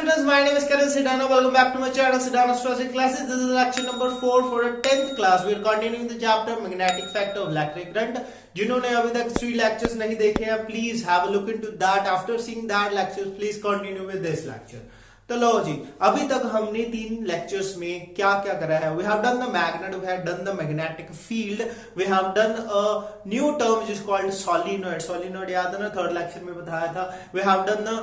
students, my name is Karan Sidana. Welcome back to my channel Sidana Astrology Classes. This is lecture number 4 for the 10th class. We are continuing the chapter magnetic effect of electric current. जिन्होंने अभी तक 3 lectures नहीं देखे हैं, please have a look into that. After seeing that lectures, please continue with this lecture. तो लो जी, अभी तक हमने 3 लेक्चर्स में क्या क्या करा है. We have done the magnet, we have done the magnetic field, we have done a new term which is called solenoid. Solenoid याद है ना, थर्ड लेक्चर में बताया था. We have done the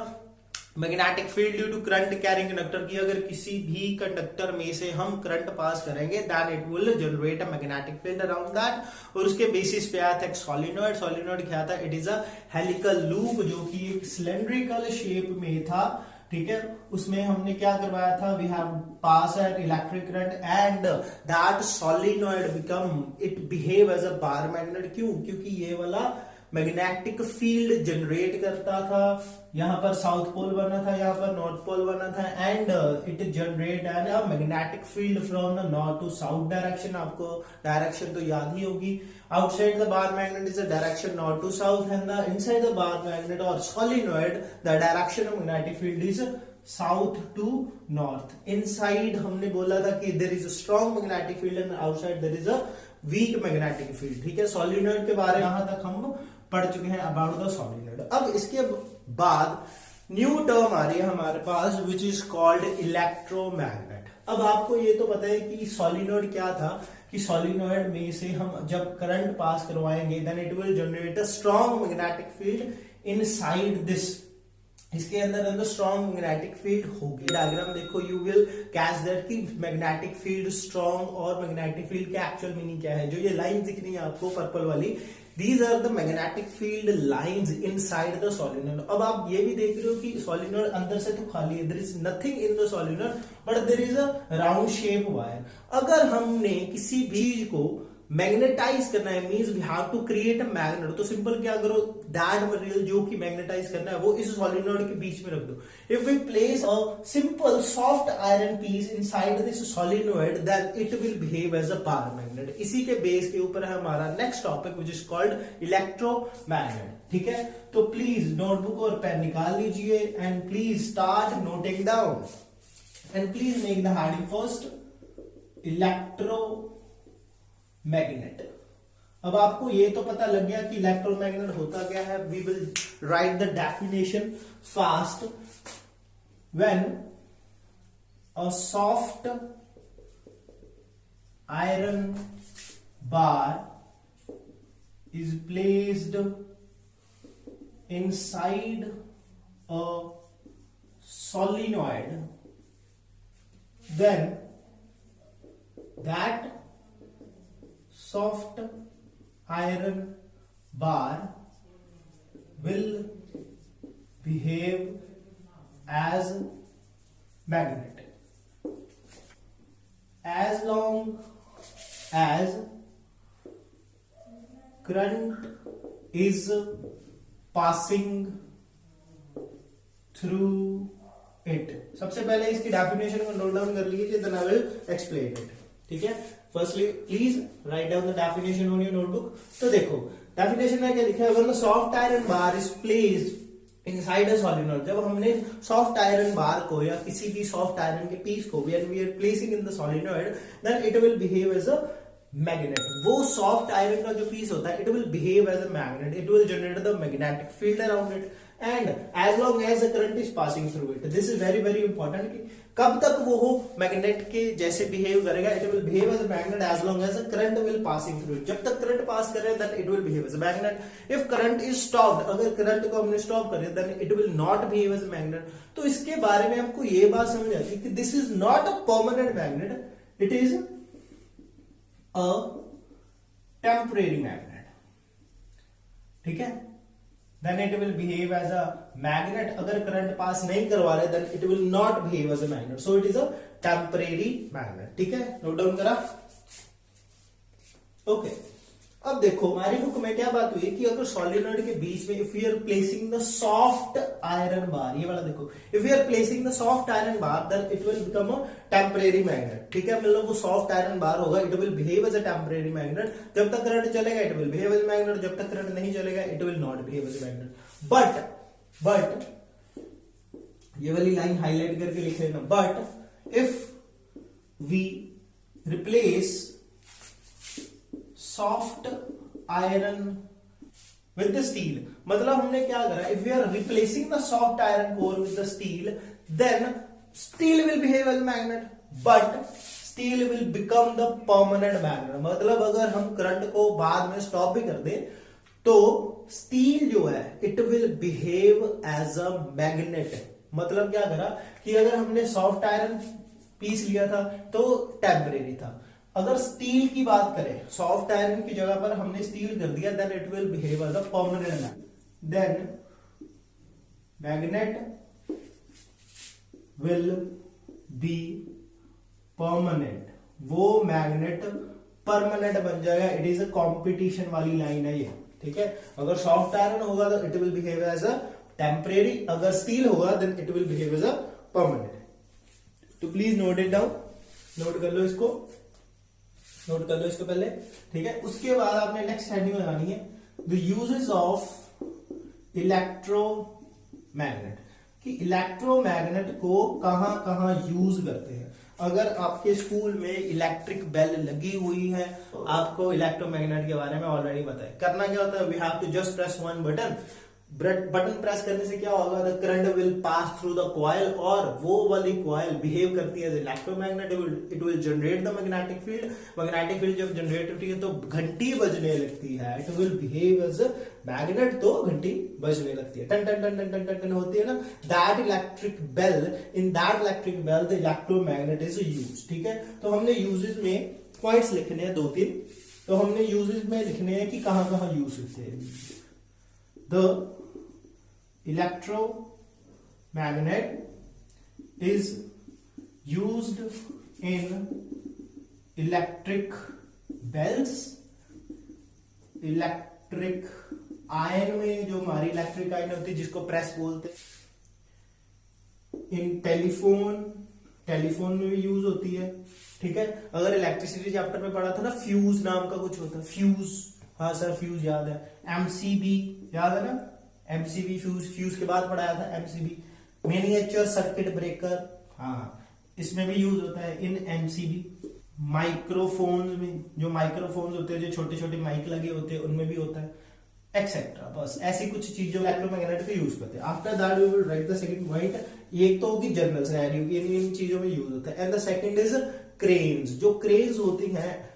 magnetic field due to current carrying conductor की अगर किसी भी कंडक्टर में से हम करंट पास करेंगे then it will generate a magnetic field around that. और उसके बेसिस पे आया था एक सोलिनॉइड. सोलिनॉइड क्या था? It is a helical loop जो कि एक सिलेंड्रिकल शेप में था. ठीक है, उसमें हमने क्या करवाया था? We have pass at electric current and that solenoid become it behave as a bar magnet. क्यों? क्योंकि ये वाला मैग्नेटिक फील्ड जनरेट करता था. यहां पर साउथ पोल बना था, यहां पर नॉर्थ पोल बना था and it generate an a magnetic field from the north to south direction. आपको डायरेक्शन तो याद ही होगी. Outside the bar magnet is the direction north to south and the inside the bar magnet और solenoid the direction of magnetic field is south to north. Inside हमने बोला था कि there is a strong magnetic field and outside there is a weak magnetic field. ठीक है, solenoid के बारे में यहां तक हम पढ़ चुके हैं अबाउट द सोलिनॉइड. अब इसके बाद न्यू टर्म आ रही है हमारे पास विच इज कॉल्ड इलेक्ट्रोमैग्नेट. अब आपको ये तो पता है कि सोलिनॉइड क्या था, कि सोलिनॉइड में से हम जब करंट पास करवाएंगे then it will generate a strong magnetic field inside this. इसके अंदर स्ट्रॉन्ग मैग्नेटिक फील्ड होगी. डायग्राम देखो, यू विल कैच दैट कि मैग्नेटिक फील्ड स्ट्रॉन्ग और मैग्नेटिक फील्ड का एक्चुअल मीनिंग क्या है. जो ये लाइन दिख रही है आपको पर्पल वाली, these are the magnetic field lines inside the solenoid. अब आप ये भी देख रहे हो कि solenoid अंदर से तो खाली है, there is nothing in the solenoid but there is a round shape wire. अगर हमने किसी भी चीज को मैग्नेटाइज करना है means we have to create a magnet, तो सिंपल क्या करो, दैट मटेरियल जो कि मैग्नेटाइज करना है वो इस सोलिनॉइड के बीच में रख दो. If we place a simple soft iron piece inside this solenoid then it will behave as a bar magnet. इसी के बेस के ऊपर है हमारा next topic which is called electromagnet. ठीक है, तो प्लीज नोटबुक और पेन निकाल लीजिए and please start noting down and please make the heading first electro magnet. अब आपको ये तो पता लग गया कि इलेक्ट्रोमैग्नेट होता क्या है. We will write the definition fast. When a soft iron bar is placed inside a solenoid then that soft iron bar will behave as magnet as long as current is passing through it. सबसे पहले इसकी definition को note down कर लीजिए, then I will explain it. ठीक है, firstly please write down the definition on your notebook. तो देखो डेफिनेशन में क्या लिखा है, when soft iron bar is placed inside a solenoid. जब हमने सॉफ्ट आयरन बार को या किसी भी सॉफ्ट आयरन के पीस को we are placing in the solenoid then it will behave as a magnet. वो सॉफ्ट आयरन का जो पीस होता है it will behave as a magnet. It will generate the magnetic field around it and as long as the current is passing through it. This is very very important कि कब तक वो magnet के जैसे behave करेगा. It will behave as a magnet as long as the current will passing through it. जब तक current pass करे then it will behave as a magnet. If current is stopped, अगर करंट को हमने stop कर दिया then it will not behave as a magnet. तो इसके बारे में हमको ये बात समझ आती है कि this is not a permanent magnet, it is a temporary magnet. ठीक है, then it will behave as a magnet. अगर करंट पास नहीं करवा रहे then it will not behave as a magnet, so it is a temporary magnet. ठीक है, note down करा. Okay, अब देखो हमारी बुक में क्या बात हुई कि अगर सोलिनॉइड के बीच में if we are placing the soft iron bar, ये वाला देखो, if we are placing the soft iron bar then it will become a temporary magnet. ठीक है, मतलब वो सॉफ्ट आयरन बार होगा, it will behave as a temporary magnet. जब तक करंट चलेगा it will behave as a magnet, जब तक करंट नहीं चलेगा it will not behave as a magnet. But ये वाली लाइन हाईलाइट करके लिख लेना। But if we replace soft iron with the steel, मतलब हमने क्या करा, if we are replacing the soft iron core with the steel, then steel will behave as magnet, but steel will become the permanent magnet. मतलब अगर हम current को बाद में स्टॉप भी कर दें तो स्टील जो है it will behave as a magnet. मतलब क्या करा कि अगर हमने सॉफ्ट आयरन पीस लिया था तो टेम्परेरी था, अगर स्टील की बात करें, सॉफ्ट आयरन की जगह पर हमने स्टील कर दिया, then it will behave as a permanent magnet. Then magnet will be permanent, वो मैग्नेट परमानेंट बन जाएगा। इट इज अ कंपटीशन वाली लाइन है ये, ठीक है। अगर सॉफ्ट आयरन होगा तो it will behave as a temporary, अगर स्टील होगा then it will behave as a permanent. तो please note it down, note कर लो इसको, नोट कर लो इसको पहले, ठीक है। उसके बाद आपने नेक्स्ट हेडिंग लगानी है द यूजेस ऑफ इलेक्ट्रोमैग्नेट, कि इलेक्ट्रोमैग्नेट को कहां कहां यूज करते हैं। अगर आपके स्कूल में इलेक्ट्रिक बेल लगी हुई है, आपको इलेक्ट्रोमैग्नेट के बारे में ऑलरेडी पता है। करना क्या होता है, we have to just press one button, button press करने से क्या होगा, the current will pass through the coil, और वो वाली कॉइल बिहेव करती है as electromagnet, it will generate the magnetic field. Magnetic field जब जनरेट होती है तो घंटी बजने लगती है, it will behave as magnet, तो घंटी बजने लगती है, टन टन टन टन टन टन टन होती है ना। That electric bell, in that electric bell the electromagnet is used, ठीक है। तो हमने यूजेस में पॉइंट्स लिखने हैं 2-3, तो हमने यूजेस में लिखने हैं कि कहां कहां यूज होते हैं। The electromagnet is used in electric bells, electric ion में, जो हमारी इलेक्ट्रिक आयन होती है जिसको प्रेस बोलते हैं, इन टेलीफोन, टेलीफोन में भी यूज होती है, ठीक है। अगर इलेक्ट्रिसिटी चैप्टर में पढ़ा था ना, फ्यूज नाम का कुछ होता है, फ्यूज, हाँ सर फ्यूज याद है, एमसीबी याद है ना, एमसीबी फ्यूज, फ्यूज के बाद पढ़ाया था एमसीबी, मिनिएचर सर्किट ब्रेकर, हाँ इसमें भी यूज होता है इन एमसीबी। माइक्रोफोन्स में, जो माइक्रोफोन्स होते हैं, जो छोटे छोटे माइक लगे होते हैं, उनमें भी होता है, एक्सेट्रा। बस ऐसी कुछ चीज जो इलेक्ट्रोमैग्नेट पे यूज करते हैं। After that we will write the second point. एक तो होगी जनरल सिनेरियो की, इन चीजों में यूज होता है, and the second is cranes. जो क्रेन्स होती हैं,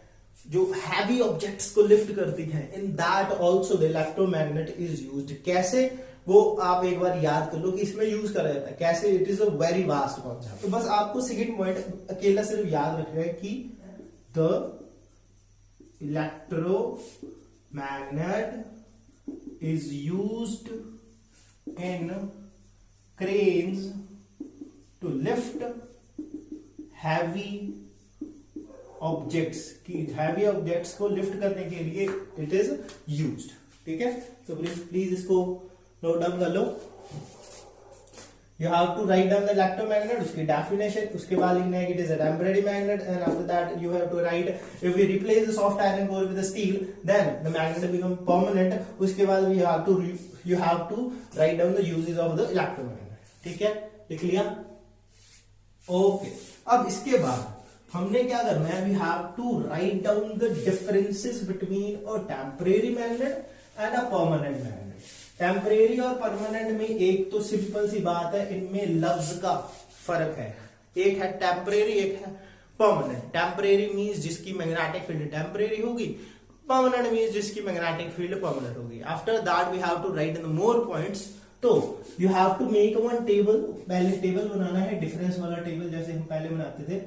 जो हैवी ऑब्जेक्ट्स को लिफ्ट करती हैं, in that also the electromagnet is used. कैसे, वो आप एक बार याद कर लो कि इसमें यूज करा जाता है कैसे, it is a very vast concept. तो बस आपको सेकंड पॉइंट अकेला सिर्फ याद रखना है कि the electromagnet is used in cranes to lift heavy objects, कि heavy objects को lift करने के लिए it is used, ठीक है। तो प्लीज इसको नोट डाउन कर लो। You have to write down the electromagnet, उसकी definition, उसके बाद लिखना है कि it is a temporary magnet, and after that you have to write if we replace the soft iron core with the steel, then the magnet become permanent. उसके बाद you have to write down the uses of the electromagnet, ठीक है, लिख लिया, okay. अब इसके बाद हमने क्या करना है, we have to write down the differences between a temporary magnet and a permanent magnet। Temporary और परमानेंट में एक तो सिंपल सी बात है, इनमें लफ्ज का फर्क है, एक है टेम्परेरी, एक है परमानेंट। टेम्परेरी मींस जिसकी मैग्नेटिक फील्ड टेम्परेरी होगी, परमानेंट मींस जिसकी मैग्नेटिक फील्ड परमानेंट होगी। After that we have to write in more points. तो you have to make one table, पहले टेबल बनाना है, डिफरेंस वाला टेबल जैसे हम पहले बनाते थे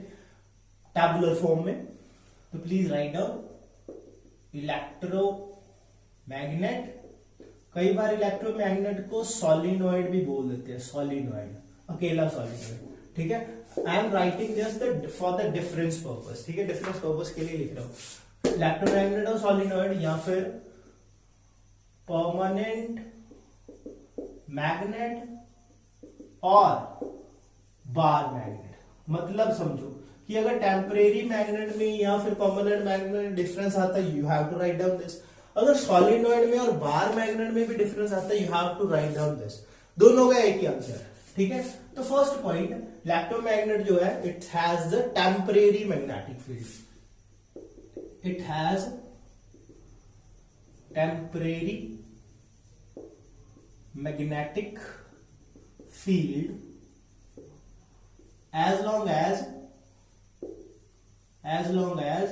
टैबुलर फॉर्म में। तो प्लीज राइट डाउन इलेक्ट्रोमैग्नेट। कई बार इलेक्ट्रोमैग्नेट को सॉलिनॉइड भी बोल देते हैं, सॉलिनॉइड, अकेला सॉलिनॉइड, ठीक है। I am writing just for the difference purpose, ठीक है, डिफरेंस पर्पस के लिए लिख रहा हूं। इलेक्ट्रोमैग्नेट और सॉलिनॉइड, या फिर परमानेंट मैग्नेट और बार मैग्नेट। मतलब समझो कि अगर टेम्परेरी मैग्नेट में या फिर परमानेंट मैग्नेट में डिफरेंस आता है, you have to write down this. अगर सॉलिनॉइड में और बार मैग्नेट में भी डिफरेंस आता है, you have to write down this. दोनों का एक ही आंसर है, ठीक है। तो फर्स्ट पॉइंट, इलेक्ट्रोमैग्नेट जो है it has the temporary magnetic field, it has temporary magnetic field as long as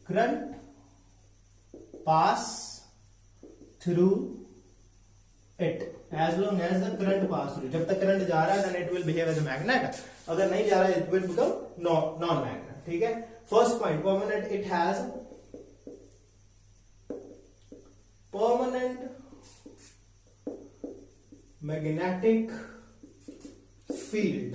current pass through it, as long as the current pass through, जब तक करंट जा रहा है then it will behave as a magnet, अगर नहीं जा रहा है it will become non magnet, ठीक है। First point, permanent, it has permanent magnetic field,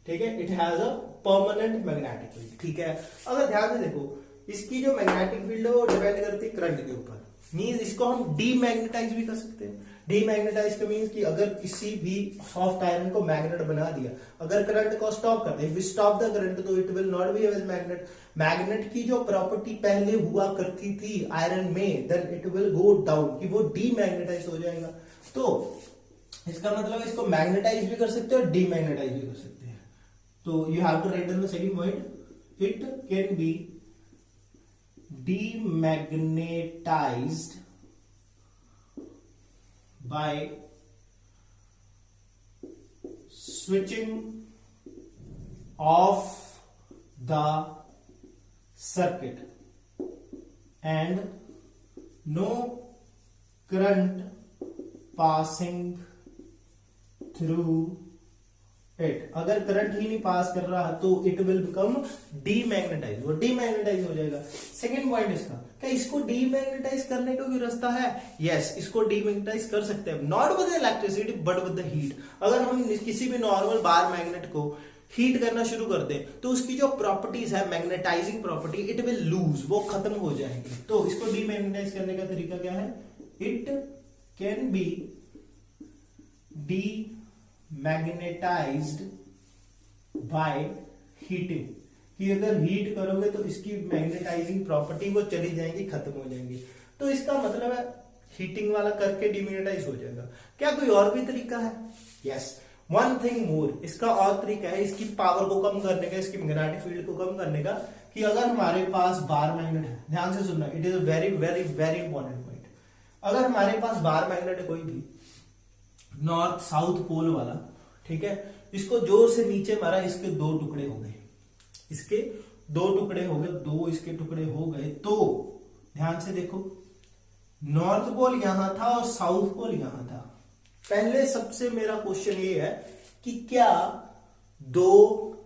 ठीक है, it has a permanent magnetic field, ठीक है। अगर ध्यान से देखो, इसकी जो मैग्नेटिक फील्ड है वो डिपेंड करती है करंट के ऊपर, मींस इसको हम डीमैग्नेटाइज भी कर सकते हैं। डीमैग्नेटाइज का मींस कि अगर किसी भी सॉफ्ट आयरन को मैग्नेट बना दिया, अगर करंट को स्टॉप कर दे, if we stop the current तो it will not be as magnet. Magnet की जो प्रॉपर्टी पहले हुआ करती थी आयरन में, then it will go down, कि वो डीमैग्नेटाइज हो जाएगा। तो इसका मतलब इसको मैग्नेटाइज भी कर सकते हैं और डीमैग्नेटाइज भी कर सकते हैं। तो you have to write down the second point, it can be demagnetized by switching off the circuit and no current passing through it। अगर करंट ही नहीं पास कर रहा तो इट विल बिकम डीमैग्नेटाइज, वो डीमैग्नेटाइज हो जाएगा। सेकंड पॉइंट इसका, क्या इसको डीमैग्नेटाइज करने का कोई रास्ता है? यस, इसको डीमैग्नेटाइज कर सकते हैं, not with electricity but with the heat. अगर हम किसी भी नॉर्मल बार मैग्नेट को हीट करना शुरू कर दें तो उसकी जो प्रॉपर्टीज है magnetizing property, it will lose, वो खत्म हो जाएंगी। तो इसको डीमैग्नेटाइज करने का तरीका क्या है? It can be demagnetized by heating, कि अगर हीट करोगे तो इसकी मैग्नेटाइजिंग प्रॉपर्टी वो चली जाएंगी, खत्म हो जाएंगी। तो इसका मतलब है हीटिंग वाला करके डीमैग्नेटाइज हो जाएगा। क्या कोई और भी तरीका है? यस, वन थिंग मोर, इसका और तरीका है इसकी पावर को कम करने का, इसकी मैग्नेटिक फील्ड को कम करने का, कि अगर हमारे पास बार मैग्नेट है, ध्यान से सुनना, it is a very very very important point. अगर हमारे पास बार मैग्नेट है कोई भी नॉर्थ साउथ पोल वाला, ठीक है, इसको जोर से नीचे मारा, इसके दो टुकड़े हो गए, इसके दो टुकड़े हो गए, दो इसके टुकड़े हो गए। तो ध्यान से देखो, नॉर्थ पोल यहां था और साउथ पोल यहां था। पहले सबसे मेरा क्वेश्चन ये है कि क्या दो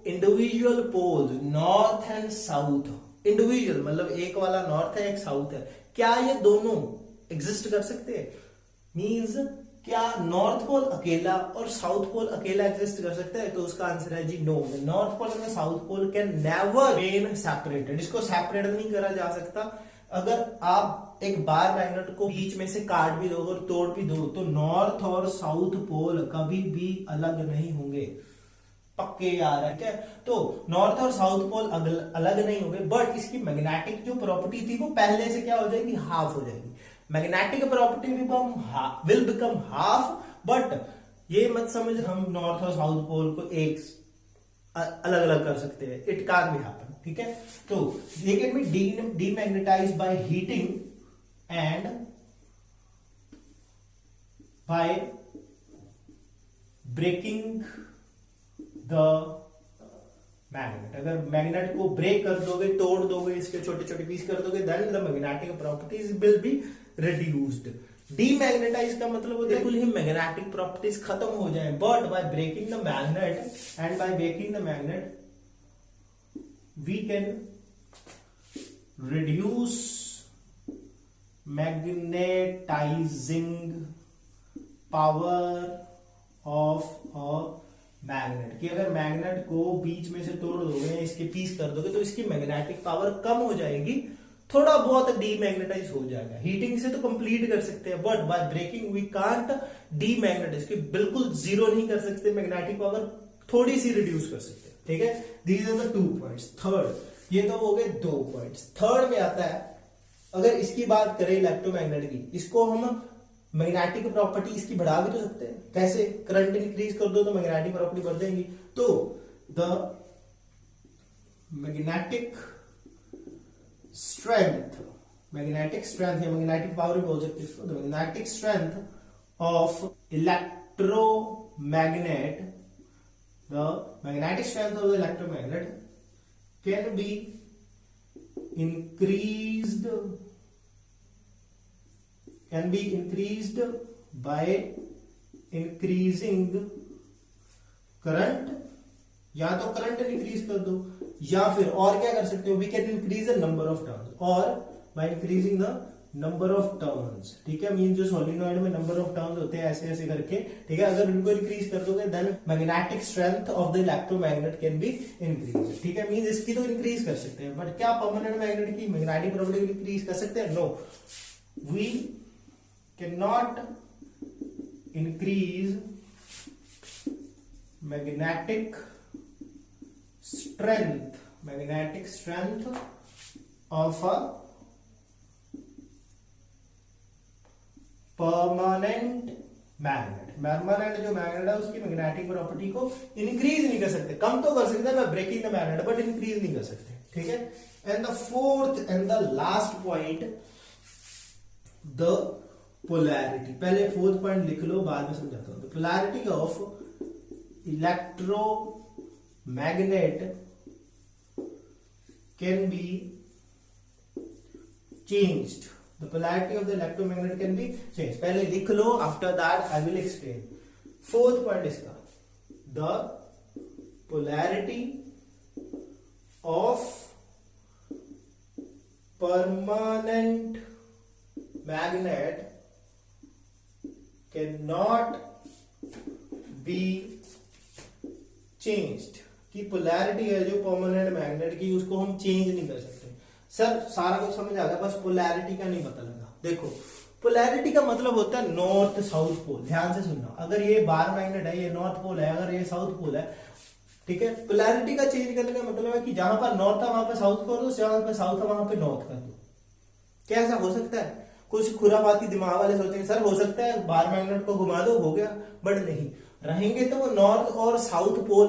individual poles, north and south, individual मतलब एक वाला नॉर्थ है एक साउथ है, क्या ये दोनों एग्जिस्ट कर सकते हैं? मींस क्या नॉर्थ पोल अकेला और साउथ पोल अकेला एग्जिस्ट कर सकता है? तो उसका आंसर है जी no, north pole and south pole can never been separated, इसको सेपरेट नहीं करा जा सकता। अगर आप एक बार मैग्नेट को बीच में से काट भी दो और तोड़ भी दो तो नॉर्थ और साउथ पोल कभी भी अलग नहीं होंगे, पक्के यार है क्या? तो नॉर्थ और साउथ पोल अलग नहीं होंगे, बट इसकी मैग्नेटिक जो प्रॉपर्टी थी वो पहले से क्या हो जाएगी? हाफ हो जाएगी। Magnetic property will become half, but ये मत समझ हम नॉर्थ और साउथ पोल को एक अलग अलग कर सकते हैं, इट कैन बी हैपन, ठीक है। तो they can be demagnetized by heating and by breaking the magnet. अगर मैग्नेट को ब्रेक कर दोगे, तोड़ दोगे, इसके छोटे छोटे पीस कर दोगे, then the magnetic properties will be reduced. Demagnetize का मतलब होता है बिल्कुल ही मैग्नेटिक प्रॉपर्टीज खत्म हो जाए, but by breaking the magnet and by breaking the magnet we can reduce magnetizing power of a magnet. कि अगर मैग्नेट को बीच में से तोड़ दोगे, इसके पीस कर दोगे, तो इसकी मैग्नेटिक पावर कम हो जाएगी, थोड़ा बहुत डीमैग्नेटाइज हो जाएगा। हीटिंग से तो कंप्लीट कर सकते हैं, but by breaking we can't demagnetize, कि बिल्कुल जीरो नहीं कर सकते, मैग्नेटिक पावर थोड़ी सी रिड्यूस कर सकते हैं, ठीक है। These are the 2 points. Third, ये तो हो गए 2 पॉइंट्स। थर्ड में आता है, अगर इसकी बात करें इलेक्ट्रोमैग्नेट की, इसको हम मैग्नेटिक प्रॉपर्टी इसकी बढ़ा भी तो सकते हैं। कैसे? करंट इंक्रीज कर दो तो मैग्नेटिक प्रॉपर्टी बढ़ जाएंगी। तो द मैग्नेटिक स्ट्रेंथ या मैग्नेटिक पावर भी बोल सकते हैं इसको, the magnetic strength of electromagnet, the magnetic strength of the electromagnet can B increased by increasing current, या तो करंट इंक्रीज कर दो या फिर और क्या कर सकते हो, we can increase the number of turns और by increasing the number of turns. ठीक है, मीन जो सोलिनॉइड में नंबर ऑफ टर्न्स होते हैं ऐसे ऐसे करके, ठीक है, अगर उनको इंक्रीज कर दोगे then magnetic strength of the electromagnet can be increase. ठीक है, मीन इसकी तो इंक्रीज कर सकते हैं, बट क्या परमानेंट मैग्नेट की मैग्नेटिक प्रॉपर्टी इंक्रीज कर सकते हैं? No, we can not increase magnetic strength of a permanent जो मैग्नेट है उसकी मैग्नेटिक प्रॉपर्टी को इंक्रीज नहीं कर सकते, कम तो कर सकते हैं breaking the magnet, but increase नहीं कर सकते। ठीक है, and the fourth and the last point, the polarity. पहले फोर्थ पॉइंट लिख लो, बाद में समझाता हूं। The polarity of electromagnet can be changed, the polarity of the electromagnet can be changed। पहले लिख लो, after that I will explain। Fourth point इसका, the polarity of permanent magnet cannot be changed। की पोलैरिटी है जो permanent magnet की, उसको हम change नहीं कर सकते। सर सारा कुछ समझ आ गया, बस पोलैरिटी का नहीं पता लगा। देखो, पोलैरिटी का मतलब होता है नॉर्थ साउथ पोल। ध्यान से सुनना, अगर ये बार मैग्नेट है, ये नॉर्थ पोल है, अगर ये साउथ पोल है, ठीक है, पोलैरिटी का चेंज करने का मतलब है कि जहां पर नॉर्थ है वहां पर साउथ कर दो, जहां पर साउथ है वहां पर नॉर्थ कर दो। क्या ऐसा हो सकता है? कुछ खुराफाती दिमाग वाले सोचेंगे सर हो सकता है बार मैग्नेट को घुमा दो, हो गया, बट नहीं, रहेंगे तो वो नॉर्थ और साउथ पोल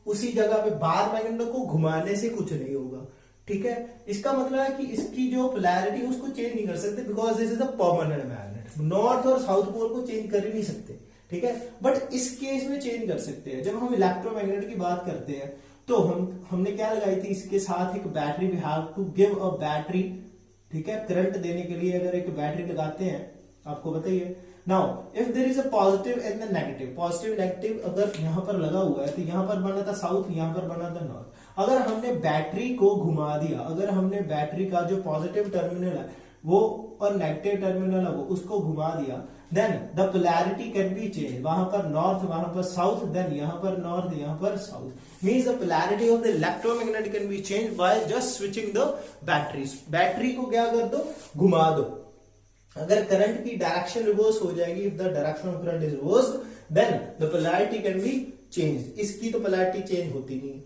उसी जगह पे, बार मैग्नेट को घुमाने से कुछ नहीं होगा। ठीक है, इसका मतलब है कि इसकी जो पोलैरिटी उसको चेंज नहीं कर सकते, because this is a permanent magnet. North और साउथ पोल को चेंज कर ही नहीं सकते। ठीक है, बट इस केस में चेंज कर सकते हैं। जब हम इलेक्ट्रोमैग्नेट की बात करते हैं तो हमने क्या लगाई थी, इसके साथ एक battery, we have to give a battery. ठीक है, करंट देने के लिए अगर एक बैटरी लगाते हैं, आपको बताइए। Now if there is a positive and the negative, positive negative अगर यहां पर लगा हुआ है तो यहां पर बना था साउथ, यहां पर बना था नॉर्थ। अगर हमने बैटरी को घुमा दिया, अगर हमने बैटरी का जो पॉजिटिव टर्मिनल है वो और नेगेटिव टर्मिनल है वो उसको घुमा दिया, then the polarity can be change. वहां पर नॉर्थ, वहां पर साउथ, देन यहां पर नॉर्थ, यहां पर south. Means the polarity of the electromagnet can be change by just switching the batteries. Battery को क्या कर दो, घुमा दो। अगर करंट की डायरेक्शन रिवर्स हो जाएगी, if the direction of current is reverse, then the polarity can be change. इसकी तो पोलैरिटी चेंज होती नहीं।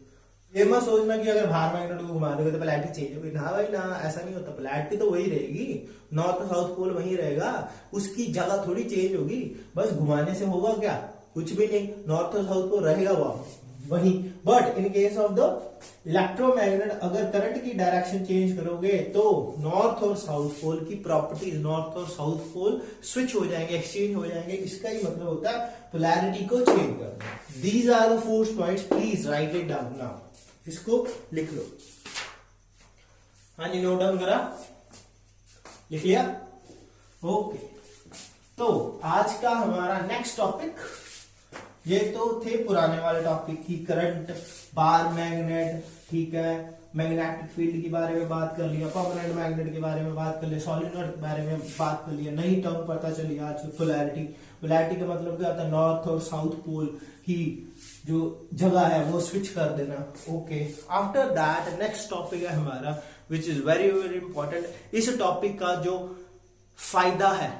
ये मत सोचना कि अगर बाहर मैग्नेट को घुमा दोगे तो पोलैरिटी चेंज होगी, ना भाई ना, ऐसा नहीं होता। पोलैरिटी तो वही रहेगी, नॉर्थ साउथ पोल वही रहेगा, उसकी जगह थोड़ी चेंज होगी, बस घुमाने से होगा क्या, कुछ भी नहीं, नॉर्थ और साउथ पोल रहेगा वही। But in case of the electromagnet अगर करंट की डायरेक्शन चेंज करोगे तो नॉर्थ और साउथ पोल की प्रॉपर्टीज, नॉर्थ और साउथ पोल स्विच हो जाएंगे, एक्सचेंज हो जाएंगे। इसका ही मतलब होता है पोलैरिटी को चेंज करना। These are the 4 points, please write it down now. इसको लिख लो। हाँ जी, नोट डाउन करा, लिख लिया? ओके, तो आज का हमारा नेक्स्ट टॉपिक, ये तो थे पुराने वाले टॉपिक की, करंट, बार मैग्नेट, ठीक है, मैग्नेटिक फील्ड के बारे में बात कर लिया, परमानेंट मैग्नेट के बारे में बात कर लिया, सॉलिनॉइड के बारे में बात कर लिया, नई टर्म पता चली आज, पोलैरिटी। पोलैरिटी का मतलब क्या होता है, नॉर्थ और साउथ पोल की जो जगह है वो स्विच कर देना। Okay, after that next topic है हमारा which is very very important. इस टॉपिक का जो फायदा है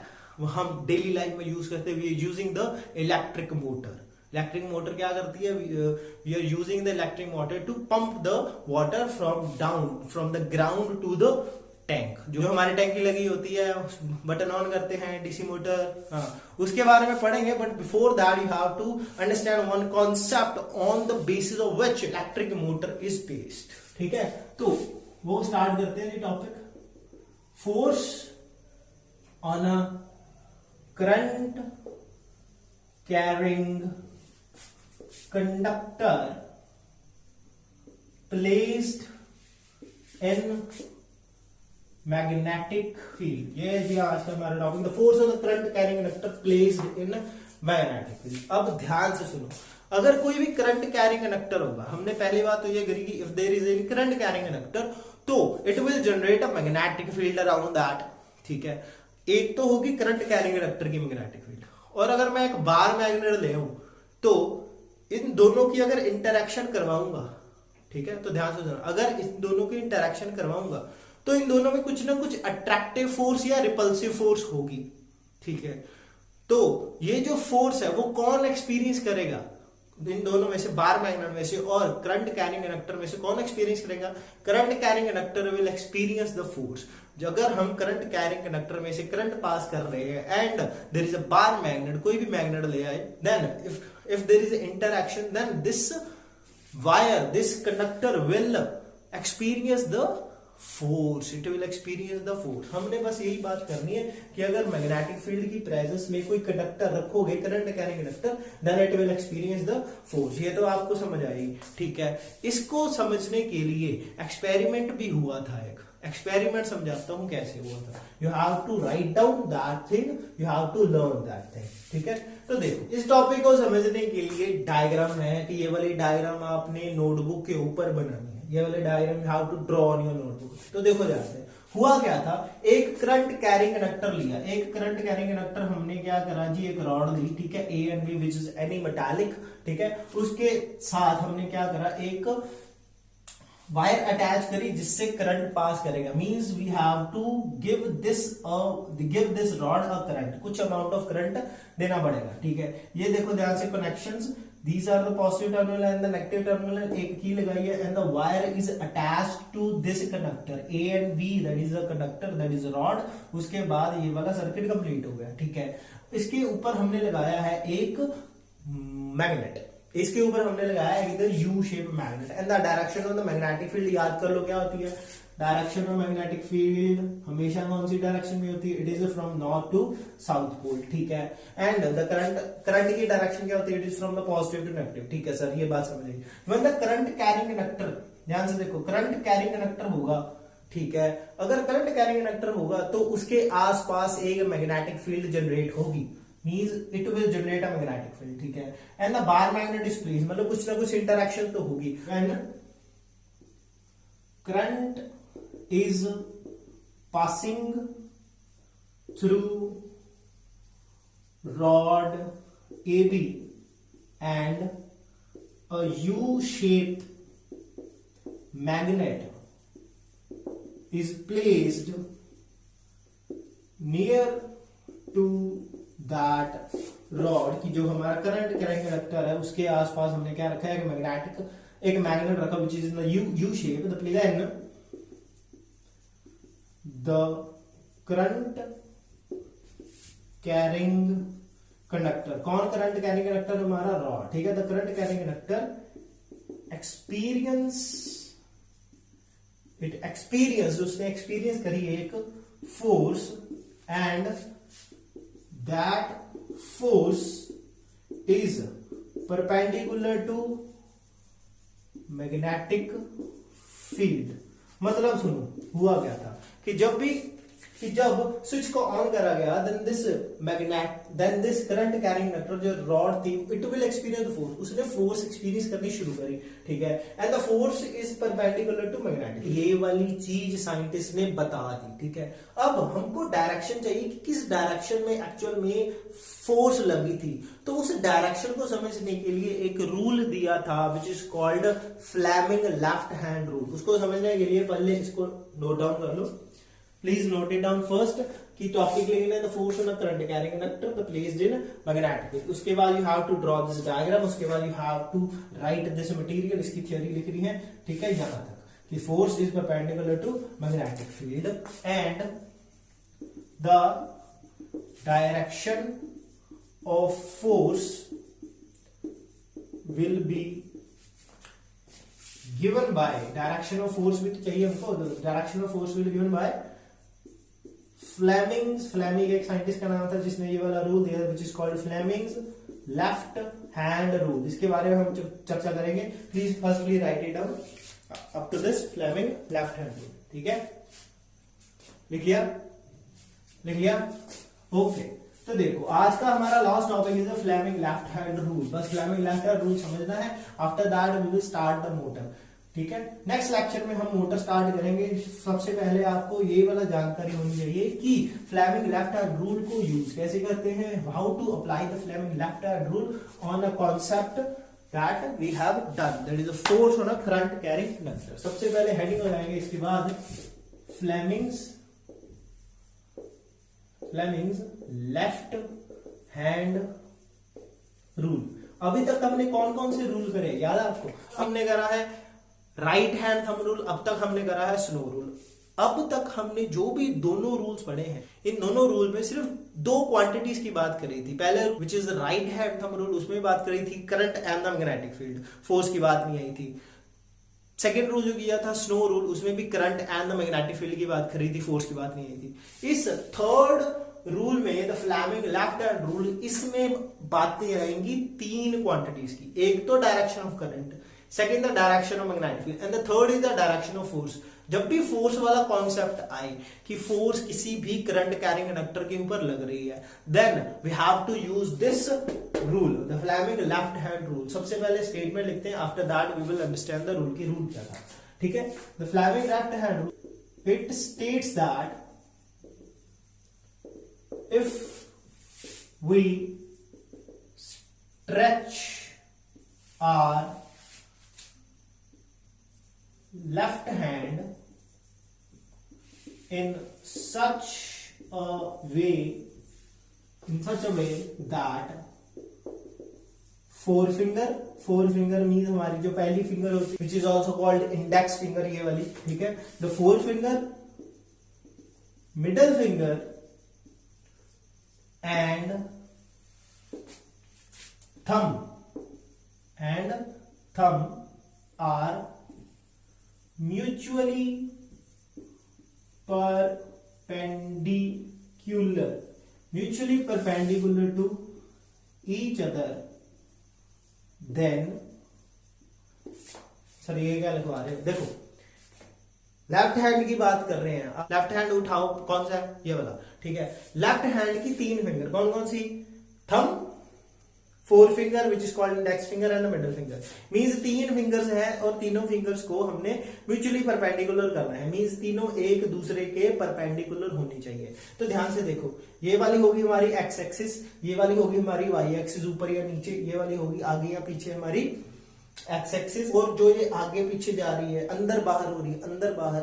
वो हम डेली लाइफ में यूज करते हैं, we are using the electric motor. Electric motor क्या करती है, we are using the electric motor to pump the water from down from the ground to the tank, जो हमारे टैंक की लगी होती है, बटन ऑन करते हैं, डीसी मोटर, हाँ, उसके बारे में पढ़ेंगे। But before that you have to understand one concept on the basis of which electric motor is based. ठीक है, तो वो स्टार्ट करते हैं topic. Force on a current carrying conductor placed in magnetic field. ये जी आज का हमारा topic, the force of the current carrying conductor placed in magnetic field. अब ध्यान से सुनो, अगर कोई भी करंट कैरिंग कंडक्टर होगा, हमने पहली बात तो ये करी कि if there is any current carrying conductor तो it will generate a magnetic field around that. ठीक है, एक तो होगी करंट कैरिंग कंडक्टर की मैग्नेटिक फील्ड, और अगर मैं एक बार मैग्नेट ले आऊं तो इन दोनों की अगर इंटरेक्शन करवाऊंगा, ठीक है, तो ध्यान से सुनो, अगर इन दोनों की इंटरेक्शन करवाऊंगा तो इन दोनों में कुछ ना कुछ अट्रैक्टिव फोर्स या रिपल्सिव फोर्स होगी। ठीक है, तो ये जो फोर्स है वो कौन एक्सपीरियंस करेगा? इन दोनों में से, बार मैग्नेट में से और करंट कैरिंग कंडक्टर में से कौन एक्सपीरियंस करेगा? Current carrying conductor will experience the force. अगर हम करंट कैरिंग कंडक्टर में से करंट पास कर रहे हैं and there is a bar magnet, कोई भी मैग्नेट ले आए, then if there is interaction, then this wire, this conductor will experience the force, it will experience the force. हमने बस यही बात करनी है कि अगर मैग्नेटिक फील्ड की प्रेजेंस में कोई कंडक्टर रखोगे, current carrying conductor, then it will experience the force. ये तो आपको समझ आएगी। ठीक है, इसको समझने के लिए एक्सपेरिमेंट भी हुआ था। एक एक्सपेरिमेंट समझाता हूं कैसे हुआ था। You have to write down that thing, you have to learn that thing. ठीक है, तो देखो, इस टॉपिक को समझने के लिए डायग्राम है कि ये वाली डायग्राम आपने नोटबुक के ऊपर बनानी है। ये वाले diagram you have to draw on your notebook. तो देखो जाते हैं, हुआ क्या था, एक करंट कैरिंग कंडक्टर लिया, एक करंट कैरिंग कंडक्टर हमने क्या करा जी, एक रॉड ली, ठीक है, A and B which is any metallic, ठीक है, उसके साथ हमने क्या करा, एक वायर अटैच करी जिससे करंट पास करेगा। Means we have to give this rod a current, कुछ अमाउंट ऑफ करंट देना पड़ेगा। ठीक है, ये देखो ध्यान से, connections, these are the positive terminal and the negative terminal, एक की लगाई है and the wire is attached to this conductor A and B, that is the conductor, that is rod। उसके बाद ये वाला सर्किट कंप्लीट हो गया। ठीक है, इसके ऊपर हमने लगाया है एक मैग्नेट, इसके ऊपर हमने लगाया है इधर U shape magnet and the direction of the magnetic field याद कर लो क्या होती है। डायरेक्शन ऑफ मैग्नेटिक फील्ड हमेशा कौन सी डायरेक्शन में होती है? It is from north to south pole. ठीक है, एंड द करंट की डायरेक्शन क्या होती है? It is from the positive to negative. ठीक है सर, ये बात समझिए। When the current carrying conductor, ध्यान से देखो, करंट कैरिंग कंडक्टर होगा, ठीक है, अगर करंट कैरिंग कंडक्टर होगा तो उसके आसपास एक मैग्नेटिक फील्ड जनरेट होगी, means it will generate a magnetic field. ठीक है, and the bar magnet is placed, मतलब कुछ ना कुछ इंटरेक्शन तो होगी। When current is passing through rod AB and a U-shaped magnet is placed near to that rod, की जो हमारा करंट कैरिंग कंडक्टर है उसके आसपास हमने क्या रखा है? एक मैग्नेट रखा which is in the U shape, the plane the current carrying conductor। कौन करंट कैरिंग कंडक्टर? हमारा रॉड। ठीक है, द करंट कैरिंग कंडक्टर उसने एक्सपीरियंस करी एक फोर्स and that force is perpendicular to magnetic field. मतलब सुनो, हुआ क्या था कि जब स्विच को ऑन करा गया, then this current carrying conductor जो रॉड थी, it will experience the force, उसने फोर्स एक्सपीरियंस करनी शुरू करी। ठीक है, and the force is perpendicular to magnetic. ये वाली चीज साइंटिस्ट ने बता दी। ठीक है, अब हमको डायरेक्शन चाहिए कि किस डायरेक्शन में एक्चुअल में फोर्स लगी थी, तो उस डायरेक्शन को समझने के लिए एक रूल दिया था which is called Fleming left hand rule. उसको समझने के लिए पहले इसको नोट डाउन कर लो, please note it down first, कि टॉपिक लेना है the force on a current carrying conductor the placed in magnetic field. उसके बाद you have to draw this diagram, उसके बाद you have to write this material, इसकी थ्योरी लिख रही है। ठीक है, यहां तक कि force is perpendicular to magnetic field and the direction of force will be given by, direction of force भी तो चाहिए हमको, direction of force will given by Fleming एक साइंटिस्ट का नाम था जिसने ये वाला रूल दिया which is called Fleming's left hand rule. इसके बारे में हम चर्चा करेंगे। Please firstly write it down up to this Fleming left hand rule. ठीक है, लिख लिया ओके। तो देखो आज का हमारा last topic is Fleming left hand rule. बस फ्लेमिंग लेफ्ट हैंड रूल समझना है। After that we will start the motor. ठीक है, नेक्स्ट लेक्चर में हम मोटर स्टार्ट करेंगे। सबसे पहले आपको ये वाला जानकारी होनी चाहिए कि फ्लेमिंग लेफ्ट हैंड रूल को यूज कैसे करते हैं, how to apply the Fleming left hand rule on a concept that we have done, that is a force on a current carrying conductor. सबसे पहले हेडिंग हो जाएंगे, इसके बाद फ्लेमिंग्स लेफ्ट हैंड रूल। अभी तक हमने कौन कौन से रूल करे याद है आपको? हमने करा है राइट हैंड थंब रूल, अब तक हमने करा है स्नो रूल। अब तक हमने जो भी दोनों रूल्स पढ़े हैं, इन दोनों रूल में सिर्फ दो क्वांटिटीज की बात करी थी। पहले which is right hand thumb rule, उसमें बात करी थी current and the magnetic field, force की बात नहीं आई थी। सेकेंड रूल जो किया था स्नो रूल, उसमें भी current and the magnetic field की बात करी थी, फोर्स की बात नहीं आई थी। इस थर्ड रूल में the Fleming left hand rule, इसमें बातें आएंगी तीन क्वांटिटीज की। एक तो direction of current, second the direction of magnetic field and the third is the direction of force. जब भी फोर्स वाला कॉन्सेप्ट आए कि फोर्स किसी भी करंट कैरिंग कंडक्टर के ऊपर लग रही है, then we have to use this rule, the Fleming left hand rule. सबसे पहले स्टेटमेंट लिखते हैं, after that we will understand the rule की रूल क्या था। ठीक है, the Fleming left hand rule it states that if we stretch our left hand in such a way that four finger means हमारी जो पहली फिंगर होती है which is also called index finger, ये वाली, ठीक है, the forefinger, middle finger and thumb are mutually perpendicular to each other, then sir ये क्या लिखवा रहे हो? देखो लेफ्ट हैंड की बात कर रहे हैं, लेफ्ट हैंड उठाओ, कौन सा है? ये वाला, ठीक है। लेफ्ट हैंड की तीन फिंगर कौन कौन सी? Thumb, four finger which is called index finger and middle finger. Means तीन फिंगर्स हैं और तीनों फिंगर्स को हमने म्यूचुअली परपेंडिकुलर करना है। मींस तीनों एक दूसरे के परपेंडिकुलर होनी चाहिए। तो ध्यान से देखो, ये वाली होगी हमारी एक्स एक्सिस, ये वाली होगी हमारी वाई एक्सिस, ऊपर या नीचे, ये वाली होगी आगे या पीछे हमारी एक्स एक्सिस, और जो ये आगे पीछे जा रही है, अंदर बाहर हो रही है, अंदर बाहर,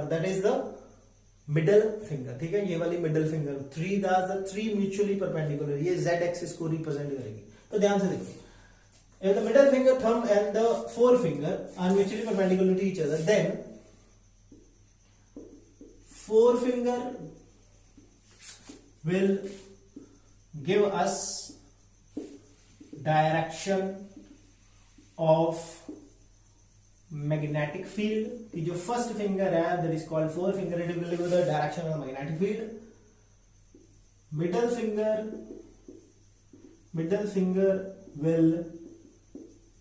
that is the middle finger. ठीक है, ये वाली middle finger, three mutually perpendicular, ये जेड एक्सिस को रिप्रेजेंट करेगी। तो ध्यान से देखो, if the middle finger, thumb and the forefinger are mutually perpendicular to each other, then forefinger will give us direction of magnetic field। कि जो first finger है that is called forefinger, it will give the direction of magnetic field। middle finger will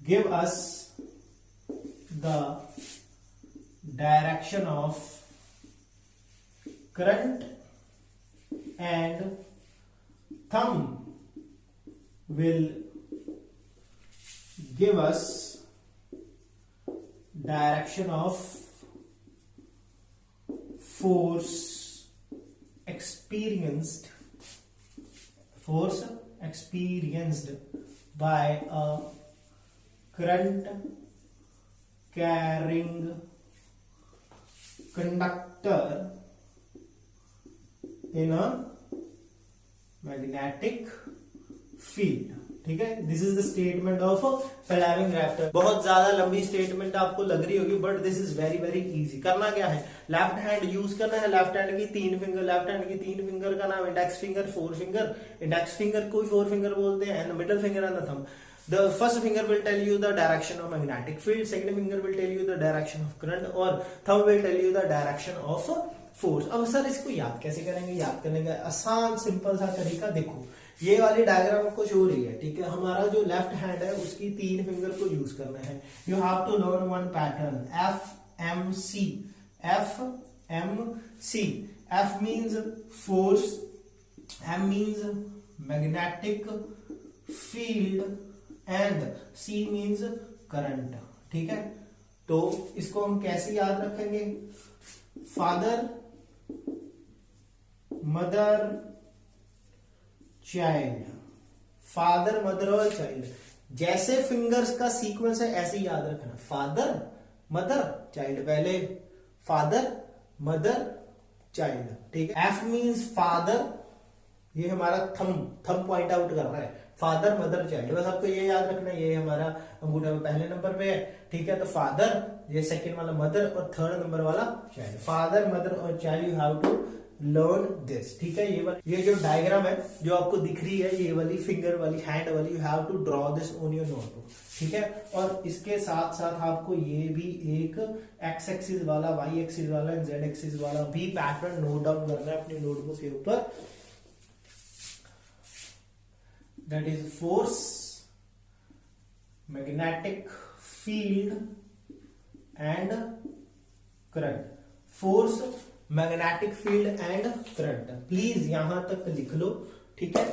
give us the direction of current and thumb will give us direction of force experienced by a current carrying conductor in a magnetic field। ठीक है, this is the statement of Fleming Raptor. बहुत ज्यादा लंबी statement आपको लग रही होगी, but this is very very easy. करना क्या है, लेफ्ट हैंड यूज करना है, लेफ्ट हैंड की 3 फिंगर, लेफ्ट हैंड की 3 फिंगर का नाम index finger, 4 finger, index finger को 4 फिंगर बोलते हैं, and middle finger and the thumb. The first finger will tell you the direction of magnetic field, second finger will tell you the direction of current, और thumb will tell you the direction of force। अब sir इसको याद कैसे करेंगे, याद करने का आसान सिंपल सा तरीका देखो, ये वाली डायग्राम आपको शो हो रही है, ठीक है। हमारा जो लेफ्ट हैंड है उसकी 3 फिंगर को यूज करना है। You have to learn one pattern, FMC। FMC, F means force, M means magnetic field and C means current, ठीक है। तो इसको हम कैसे याद रखेंगे, father mother child, father mother और चाइल्ड, जैसे फिंगर्स का सीक्वेंस है ऐसे याद रखना, फादर मदर चाइल्ड, पहले फादर मदर चाइल्ड, ठीक है। F मीन्स फादर, ये हमारा थंब पॉइंट आउट कर रहा है, फादर मदर चाइल्ड, बस आपको ये याद रखना है, ये हमारा अंगूठा में पहले नंबर पे है, ठीक है। तो फादर, ये सेकंड वाला मदर, और थर्ड नंबर वाला चाइल्ड, फादर मदर और child, you have to learn this, ठीक है। ये जो डायग्राम है जो आपको दिख रही है, ये वाली फिंगर वाली, हैंड वाली, you have to draw this on your notebook, ठीक है। और इसके साथ साथ आपको ये भी एक एक्स एक्सिस वाला, वाई एक्सिस वाला, जेड एक्सिस वाला भी पैटर्न नोट डाउन करना है अपनी नोटबुक के ऊपर। That is force, magnetic field and current, force, magnetic field and current, please यहां तक लिख लो, ठीक है।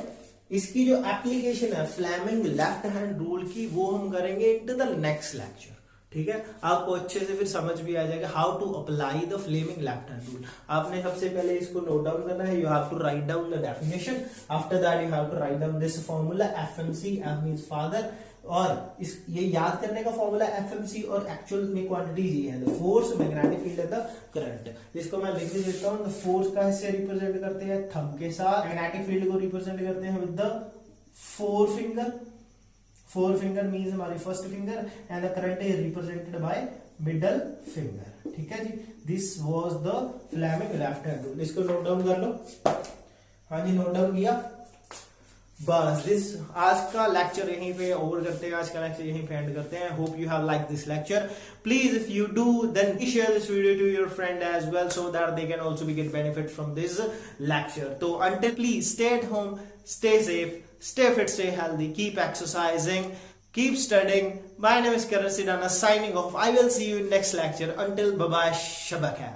इसकी जो एप्लीकेशन है फ्लेमिंग लेफ्ट हैंड रूल की, वो हम करेंगे इनटू द नेक्स्ट लेक्चर, ठीक है। आपको अच्छे से फिर समझ भी आ जाएगा how to apply the Fleming left hand rule. आपने सबसे पहले इसको नोट डाउन करना है, you have to write down the definition, after that you have to write down this formula FMC, F means father, और इस ये याद करने का फॉर्मूला FMC और एक्चुअल में क्वांटिटीज ये है, the force, magnetic field and the current. इसको मैं लिख देता हूं, द फोर्स का हिस्से रिप्रेजेंट करते हैं थंब के साथ, मैग्नेटिक फील्ड को रिप्रेजेंट करते हैं with the 4 finger, 4 finger means हमारी first finger, and the current is represented by middle finger, ठीक है जी। This was the Fleming left hand rule. इसको नोट डाउन कर लो, हाँ जी नोट डाउन किया, बस दिस आज का लेक्चर यहीं पे ओवर करते हैं, आज का लेक्चर यहीं पे एंड करते हैं। Hope you have like this lecture, please if you do then share this video to your friend as well, so that they can also be get benefit from this lecture. तो until please stay at home, stay safe, stay fit, stay healthy, keep exercising, keep studying. My name is Karan Sidana signing off. I will see you in next lecture. Until bye bye, Shabakar.